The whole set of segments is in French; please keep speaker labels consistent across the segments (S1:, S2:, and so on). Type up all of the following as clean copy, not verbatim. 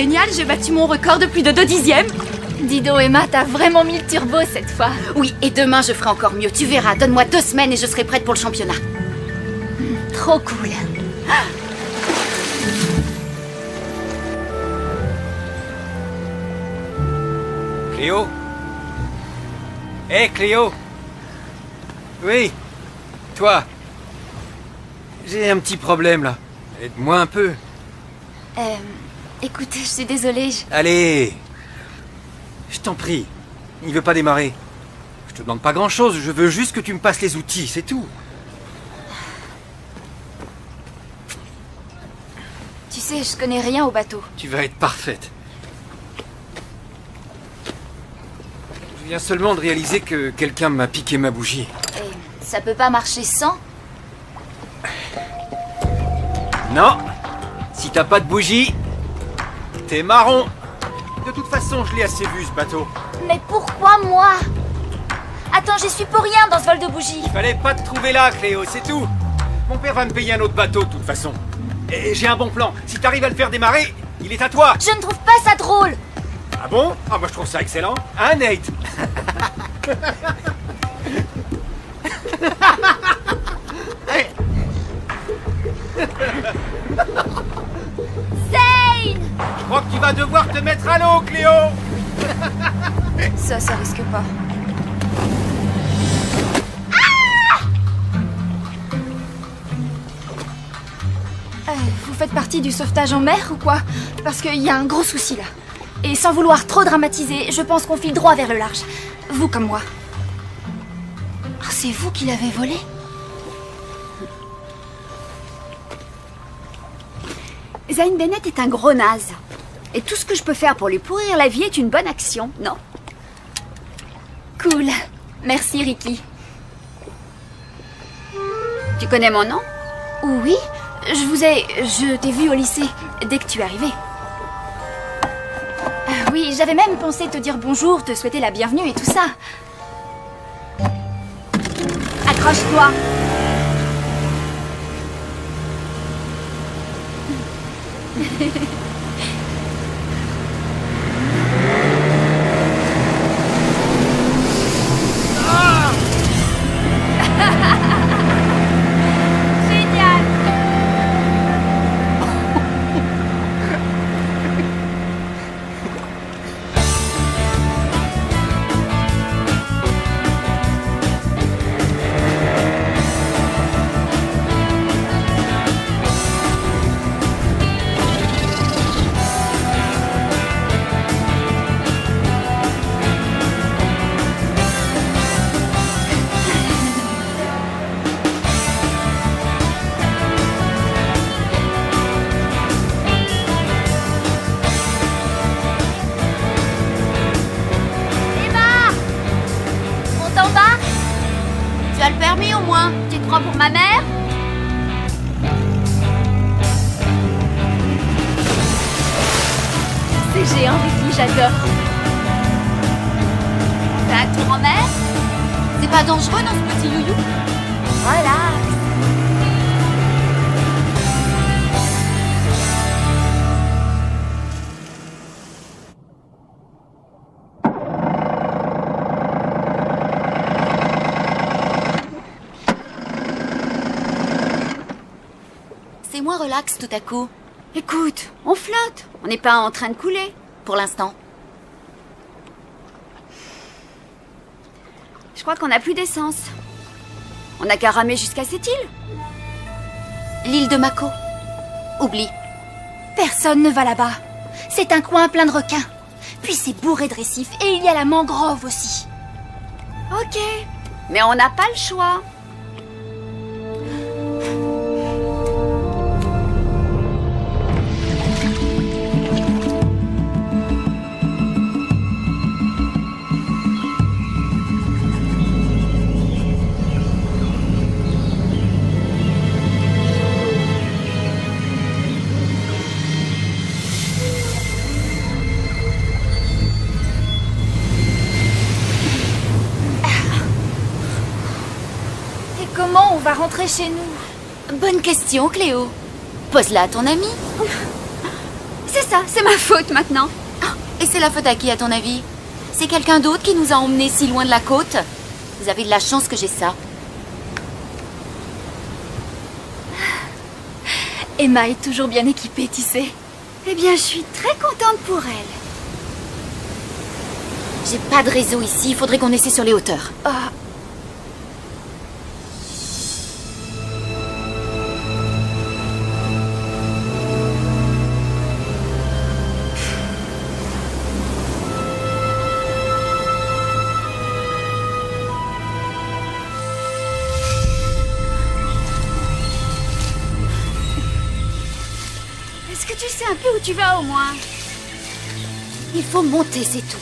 S1: génial, j'ai battu mon record de plus de 2 dixièmes. Dido, Emma, t'as vraiment mis le turbo cette fois.
S2: Oui, et demain je ferai encore mieux, tu verras. Donne-moi 2 semaines et je serai prête pour le championnat.
S1: Trop cool.
S3: Cléo? Hé, Cléo? Oui, toi. J'ai un petit problème, là. Aide-moi un peu.
S1: Écoute, je suis désolée.
S3: Allez. Je t'en prie. Il veut pas démarrer. Je te demande pas grand-chose, je veux juste que tu me passes les outils, c'est tout.
S1: Tu sais, je connais rien au bateau.
S3: Tu vas être parfaite. Je viens seulement de réaliser que quelqu'un m'a piqué ma bougie.
S1: Et ça peut pas marcher sans?
S3: Non. Si t'as pas de bougie, t'es marron. De toute façon, je l'ai assez vu, ce bateau.
S1: Mais pourquoi moi? Attends, j'y suis pour rien dans ce vol de bougies.
S3: Fallait pas te trouver là, Cléo, c'est tout. Mon père va me payer un autre bateau, de toute façon. Et j'ai un bon plan. Si t'arrives à le faire démarrer, il est à toi.
S1: Je ne trouve pas ça drôle.
S3: Ah bon? Ah, moi je trouve ça excellent. Hein, Nate?
S1: Zane!
S3: Je crois que tu vas devoir te mettre à l'eau, Cléo.
S1: Ça risque pas. Vous faites partie du sauvetage en mer ou quoi? Parce qu'il y a un gros souci là. Et sans vouloir trop dramatiser, je pense qu'on file droit vers le large. Vous comme moi. Ah, c'est vous qui l'avez volé?
S2: Zane Bennett est un gros naze. Et tout ce que je peux faire pour lui pourrir la vie est une bonne action, non?
S1: Cool. Merci, Ricky.
S2: Tu connais mon nom?
S1: Oui, je t'ai vu au lycée, dès que tu es arrivé. Oui, j'avais même pensé te dire bonjour, te souhaiter la bienvenue et tout ça.
S2: Accroche-toi.
S1: Génial! Tu as le permis au moins? Tu te prends pour ma mère?
S2: C'est géant, Ricky, j'adore.
S1: T'as un tour en mer? C'est pas dangereux dans ce petit youyou?
S2: Relax.
S1: C'est moins relax tout à coup.
S2: Écoute, on flotte. On n'est pas en train de couler, pour l'instant. Je crois qu'on n'a plus d'essence. On n'a qu'à ramer jusqu'à cette île.
S1: L'île de Mako. Oublie. Personne ne va là-bas. C'est un coin plein de requins. Puis c'est bourré de récifs et il y a la mangrove aussi.
S2: Ok, mais on n'a pas le choix.
S1: Comment on va rentrer chez nous? Bonne question, Cléo. Pose-la à ton ami.
S2: C'est ça, c'est ma faute maintenant.
S4: Et c'est la faute à qui, à ton avis? C'est quelqu'un d'autre qui nous a emmenés si loin de la côte? Vous avez de la chance que j'ai ça.
S1: Emma est toujours bien équipée, tu sais.
S2: Eh bien, je suis très contente pour elle.
S4: J'ai pas de réseau ici, il faudrait qu'on essaie sur les hauteurs.
S1: Ah,
S2: Est-ce que tu sais un peu où tu vas au moins?
S4: Il faut monter, c'est tout.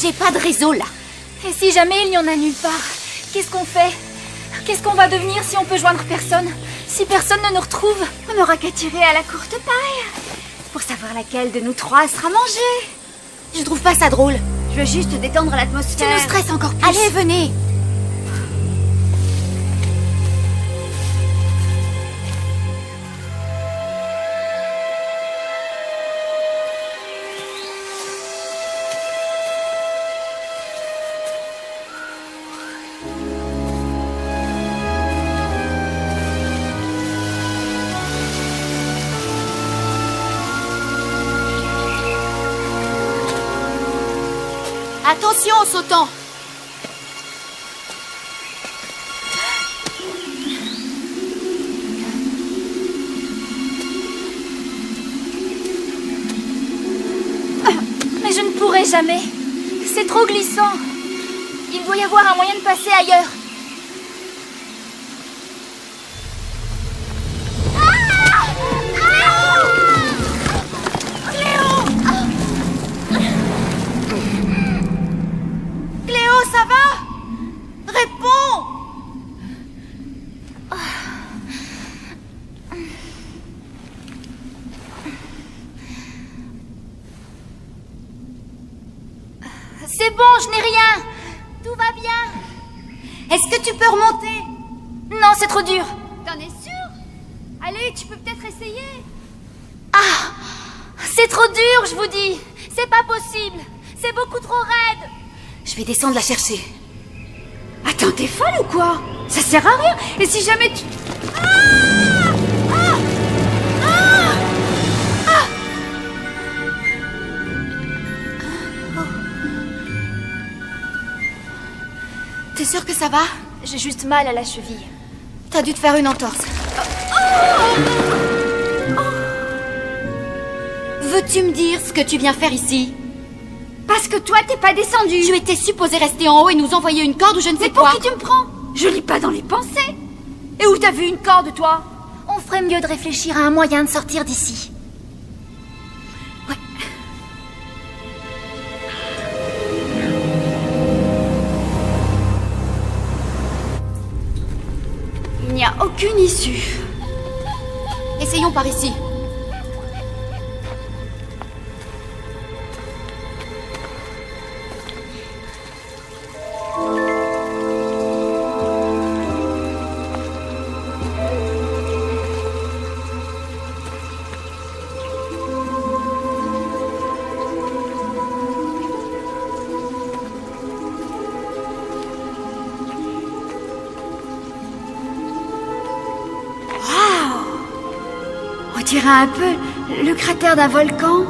S4: J'ai pas de réseau là.
S1: et si jamais il n'y en a nulle part, qu'est-ce qu'on fait? Qu'est-ce qu'on va devenir si on peut joindre personne? Si personne ne nous retrouve?
S2: On n'aura qu'à tirer à la courte paille. Pour savoir laquelle de nous trois sera mangée.
S4: Je trouve pas ça drôle.
S2: Je veux juste détendre
S1: Tu
S2: l'atmosphère.
S1: nous stresses encore plus.
S4: Allez, venez. Attention en sautant.
S1: Mais je ne pourrai jamais. C'est trop glissant. Il doit y avoir un moyen de passer ailleurs.
S4: Cléo, ça va? Réponds.
S1: C'est bon, je n'ai rien. Tout va bien.
S4: Est-ce que tu peux remonter?
S1: Non, c'est trop dur.
S2: T'en es sûr? Allez, tu peux peut-être essayer.
S1: Ah, c'est trop dur, je vous dis. C'est pas possible. C'est beaucoup trop raide.
S4: Je vais descendre la chercher.
S2: Attends, t'es folle ou quoi? Ça sert à rien. Et si jamais tu...
S4: T'es sûre que ça va?
S1: J'ai juste mal à la cheville.
S4: T'as dû te faire une entorse. Veux-tu me dire ce que tu viens faire ici?
S2: Parce que toi, t'es pas descendu.
S4: Tu étais supposé rester en haut et nous envoyer une corde ou je ne sais
S2: Mais pour
S4: quoi.
S2: qui tu me prends? Je lis pas dans les pensées. Et où t'as vu une corde, toi?
S1: On ferait mieux de réfléchir à un moyen de sortir d'ici.
S2: Il n'y a aucune issue.
S4: Essayons par ici.
S2: On dirait un peu le cratère d'un volcan.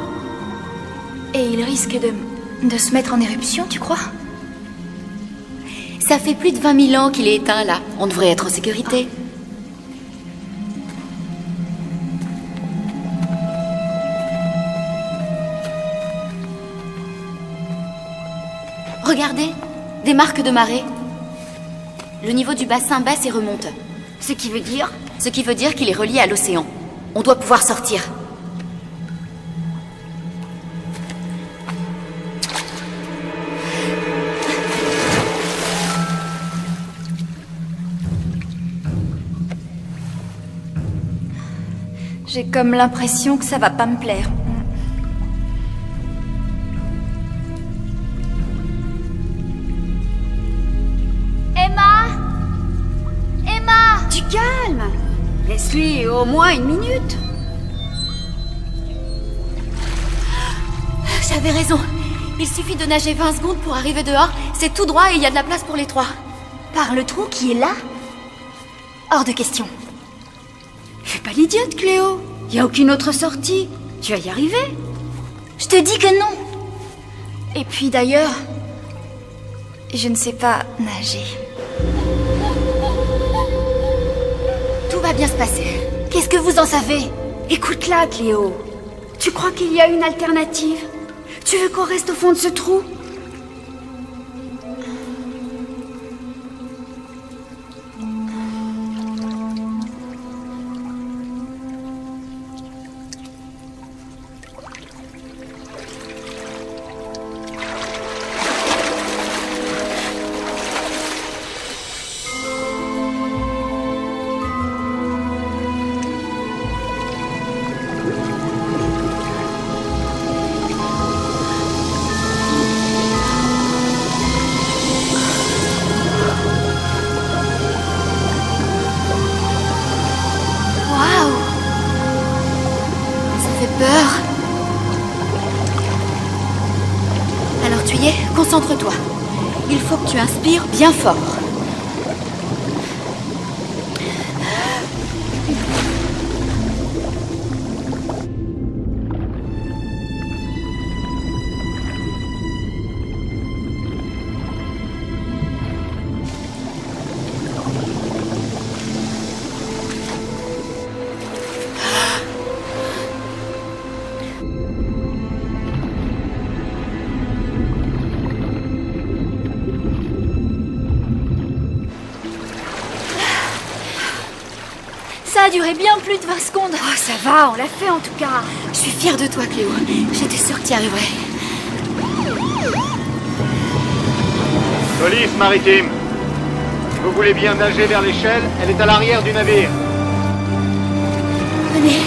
S1: Et il risque de se mettre en éruption, tu crois?
S4: Ça fait plus de 20 000 ans qu'il est éteint là. On devrait être en sécurité. Regardez, des marques de marée. Le niveau du bassin baisse et remonte.
S2: Ce qui veut dire...
S4: Ce qui veut dire qu'il est relié à l'océan. On doit pouvoir sortir.
S1: J'ai comme l'impression que ça va pas me plaire. Emma! Emma!
S2: Du calme. Laisse-lui au moins une minute.
S4: J'avais raison. Il suffit de nager 20 secondes pour arriver dehors. C'est tout droit et il y a de la place pour les 3.
S1: Par le trou qui est là? Hors de question.
S2: Fais pas l'idiote, Cléo. Y a aucune autre sortie. Tu vas y arriver.
S1: Je te dis que non. Et puis d'ailleurs, je ne sais pas nager.
S4: Tout va bien se passer.
S1: Qu'est-ce que vous en savez?
S2: Écoute-la, Cléo. Tu crois qu'il y a une alternative? Tu veux qu'on reste au fond de ce trou?
S1: Waouh!
S4: Ça fait peur. Alors tu y es, concentre-toi. Il faut que tu inspires bien fort.
S1: Ça a duré bien plus de 20 secondes.
S2: Oh, ça va, on l'a fait en tout cas.
S4: Je suis fière de toi, Cléo. J'étais sûre que tu y arriverais.
S5: Police maritime. Vous voulez bien nager vers l'échelle? Elle est à l'arrière du navire.
S4: Venez.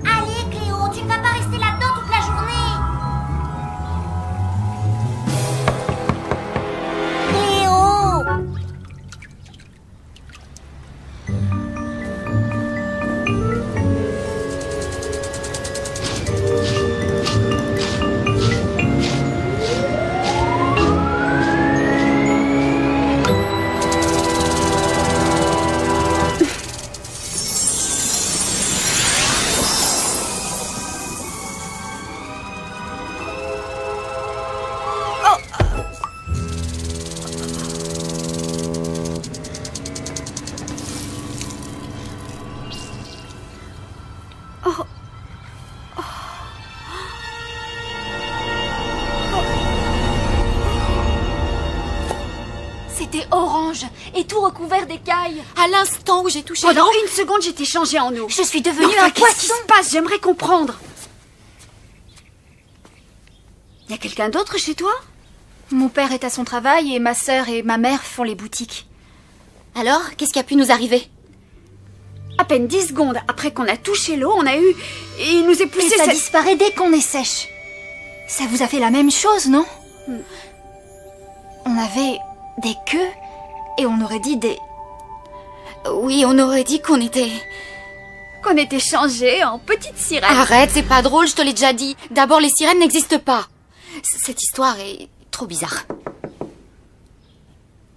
S6: Allez, Cléo, tu ne vas pas rester là-dedans toute la journée. Cléo!
S1: C'était orange et tout recouvert d'écailles.
S4: À l'instant où j'ai touché
S2: Pendant
S4: l'eau,
S2: une seconde, j'étais changée en eau.
S1: Je suis devenue
S2: Enfin,
S1: un
S2: qu'est-ce qui
S1: poisson.
S2: se passe? J'aimerais comprendre. Y a quelqu'un d'autre chez toi?
S1: Mon père est à son travail et ma sœur et ma mère font les boutiques.
S4: alors, qu'est-ce qui a pu nous arriver?
S2: À peine 10 secondes après qu'on a touché l'eau, on a eu... Et il nous est
S1: Et
S2: poussé
S1: ça
S2: cette...
S1: disparaît dès qu'on est sèche. Ça vous a fait la même chose, non? On avait des queues et on aurait dit des...
S4: Oui, on aurait dit qu'on était...
S2: qu'on était changés en petites sirènes.
S4: Arrête, c'est pas drôle, je te l'ai déjà dit. D'abord, les sirènes n'existent pas. Cette histoire est trop bizarre.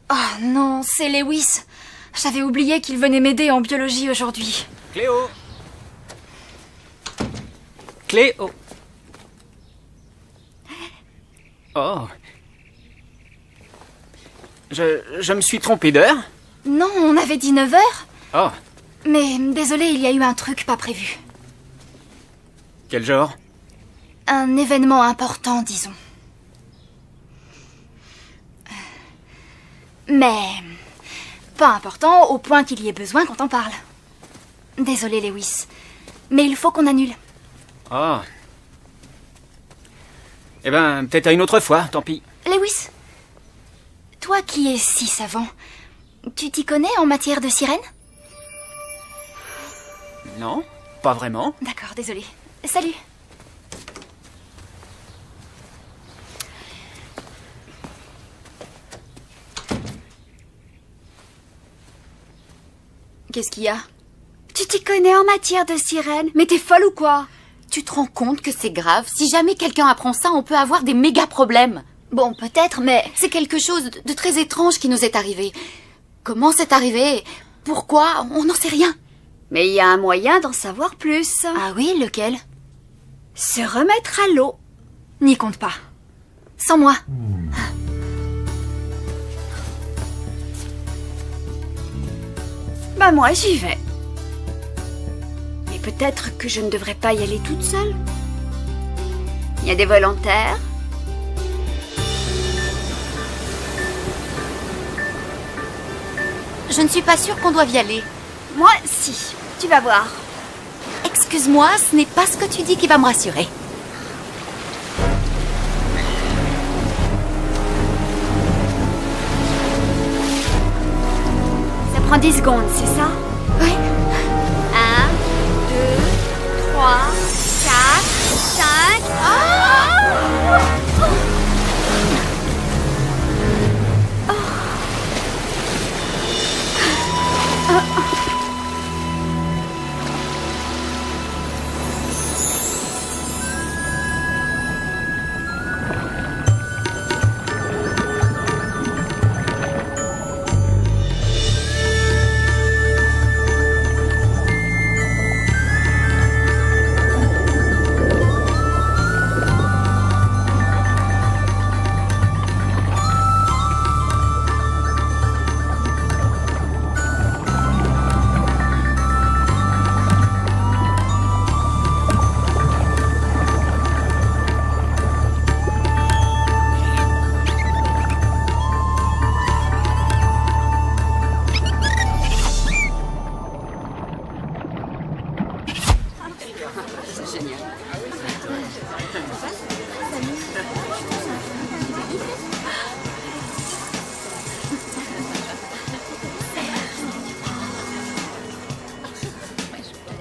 S1: Ah non, c'est Lewis. J'avais oublié qu'il venait m'aider en biologie aujourd'hui.
S3: Cléo! Cléo! Oh!
S7: Je me suis trompé d'heure?
S1: Non, on avait dit 9 heures.
S7: Oh,
S1: Mais désolé, il y a eu un truc pas prévu.
S7: quel genre?
S1: Un événement important, disons. Mais pas important au point qu'il y ait besoin qu'on t'en parle. Désolé, Lewis. Mais il faut qu'on annule.
S7: Oh. Eh ben, peut-être à une autre fois, tant pis.
S1: Lewis, toi qui es si savant, tu t'y connais en matière de sirène?
S7: Non, pas vraiment.
S1: D'accord, désolé. Salut. Qu'est-ce qu'il y a?
S2: Tu t'y connais en matière de sirène? Mais t'es folle ou quoi?
S4: Tu te rends compte que c'est grave? Si jamais quelqu'un apprend ça, on peut avoir des méga problèmes.
S1: Bon, peut-être, mais...
S4: C'est quelque chose de très étrange qui nous est arrivé. Comment c'est arrivé? Pourquoi? On n'en sait rien.
S2: Mais il y a un moyen d'en savoir plus.
S1: Ah oui, lequel?
S2: Se remettre à l'eau.
S1: N'y compte pas. Sans moi.
S2: Bah moi j'y vais. Mais peut-être que je ne devrais pas y aller toute seule. Il y a des volontaires.
S4: Je ne suis pas sûre qu'on doive y aller.
S2: Moi si, tu vas voir.
S4: Excuse-moi, ce n'est pas ce que tu dis qui va me rassurer.
S2: Ça prend 10 secondes, c'est ça?
S1: Oui.
S2: 1, 2, 3, 4, 5...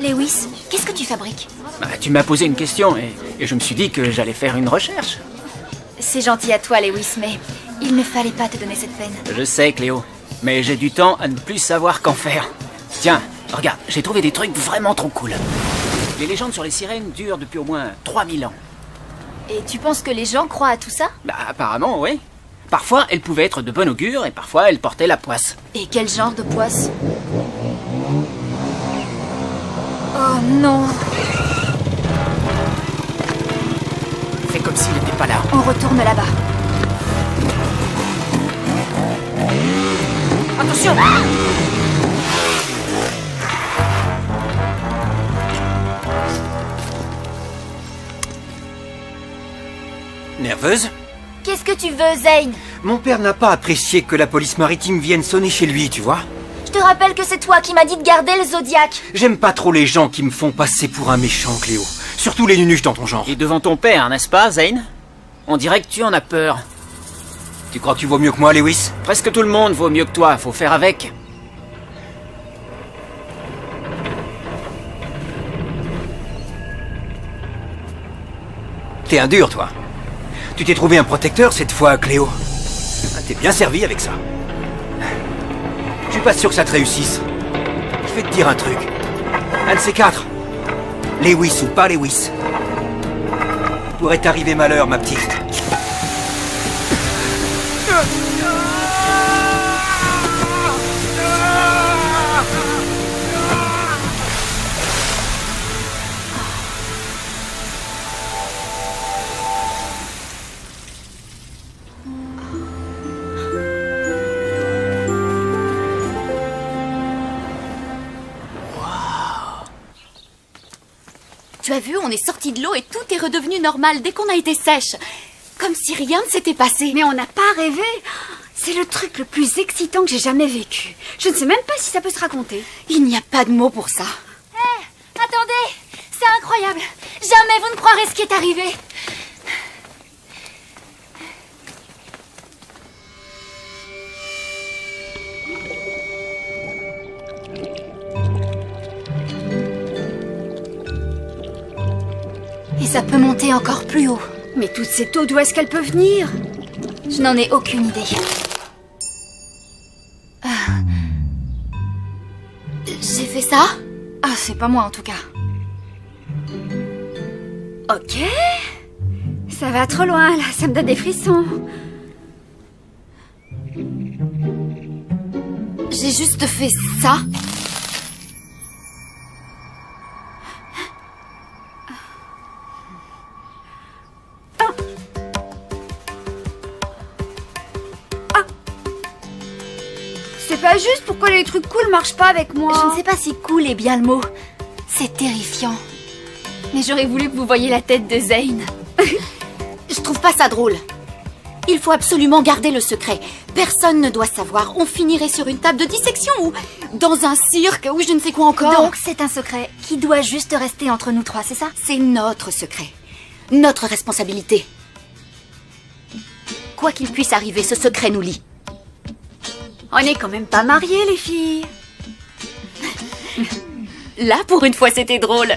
S1: Lewis, qu'est-ce que tu fabriques?
S7: Bah, tu m'as posé une question et je me suis dit que j'allais faire une recherche.
S1: C'est gentil à toi, Lewis, mais il ne fallait pas te donner cette peine.
S7: Je sais, Cléo, mais j'ai du temps à ne plus savoir qu'en faire. Tiens, regarde, j'ai trouvé des trucs vraiment trop cool. Les légendes sur les sirènes durent depuis au moins 3000 ans.
S1: Et tu penses que les gens croient à tout ça?
S7: Bah, apparemment, oui. Parfois, elles pouvaient être de bon augure et parfois, elles portaient la poisse.
S1: Et quel genre de poisse? Oh non!
S7: Fais comme s'il n'était pas là.
S1: On retourne là-bas.
S7: Attention!
S3: Nerveuse?
S1: Qu'est-ce que tu veux, Zane?
S3: Mon père n'a pas apprécié que la police maritime vienne sonner chez lui, tu vois.
S1: Je te rappelle que c'est toi qui m'as dit de garder le Zodiac.
S3: J'aime pas trop les gens qui me font passer pour un méchant, Cléo. Surtout les nunuches dans ton genre.
S7: Et devant ton père, n'est-ce pas, Zane? On dirait que tu en as peur.
S3: Tu crois que tu vaux mieux que moi, Lewis?
S7: Presque tout le monde vaut mieux que toi, faut faire avec.
S3: T'es un dur, toi. Tu t'es trouvé un protecteur cette fois, Cléo. Ah, t'es bien servi avec ça. Je suis pas sûr que ça te réussisse. Je vais te dire un truc. Un de ces quatre, Lewis ou pas Lewis, pourrait t'arriver malheur, ma petite.
S4: Tu as vu, on est sorti de l'eau et tout est redevenu normal dès qu'on a été sèche. Comme si rien ne s'était passé.
S2: Mais on n'a pas rêvé. C'est le truc le plus excitant que j'ai jamais vécu. Je ne sais même pas si ça peut se raconter.
S4: Il n'y a pas de mots pour ça.
S1: Hé, attendez, c'est incroyable. Jamais vous ne croirez ce qui est arrivé. Et ça peut monter encore plus haut.
S2: Mais toute cette eau, d'où est-ce qu'elle peut venir?
S1: Je n'en ai aucune idée.
S4: J'ai fait ça?
S1: Ah, c'est pas moi en tout cas.
S2: Ok. Ça va trop loin, là. Ça me donne des frissons.
S4: J'ai juste fait ça.
S2: C'est pas juste, pourquoi les trucs cool marchent pas avec moi?
S1: Je ne sais pas si cool est bien le mot. C'est terrifiant. Mais j'aurais voulu que vous voyiez la tête de Zane.
S4: Je trouve pas ça drôle. Il faut absolument garder le secret. Personne ne doit savoir. On finirait sur une table de dissection ou dans un cirque ou je ne sais quoi encore.
S1: Donc c'est un secret qui doit juste rester entre nous trois, c'est ça?
S4: C'est notre secret. Notre responsabilité. Quoi qu'il puisse arriver, ce secret nous lie.
S2: On est quand même pas mariés, les filles.
S4: Là, pour une fois, c'était drôle.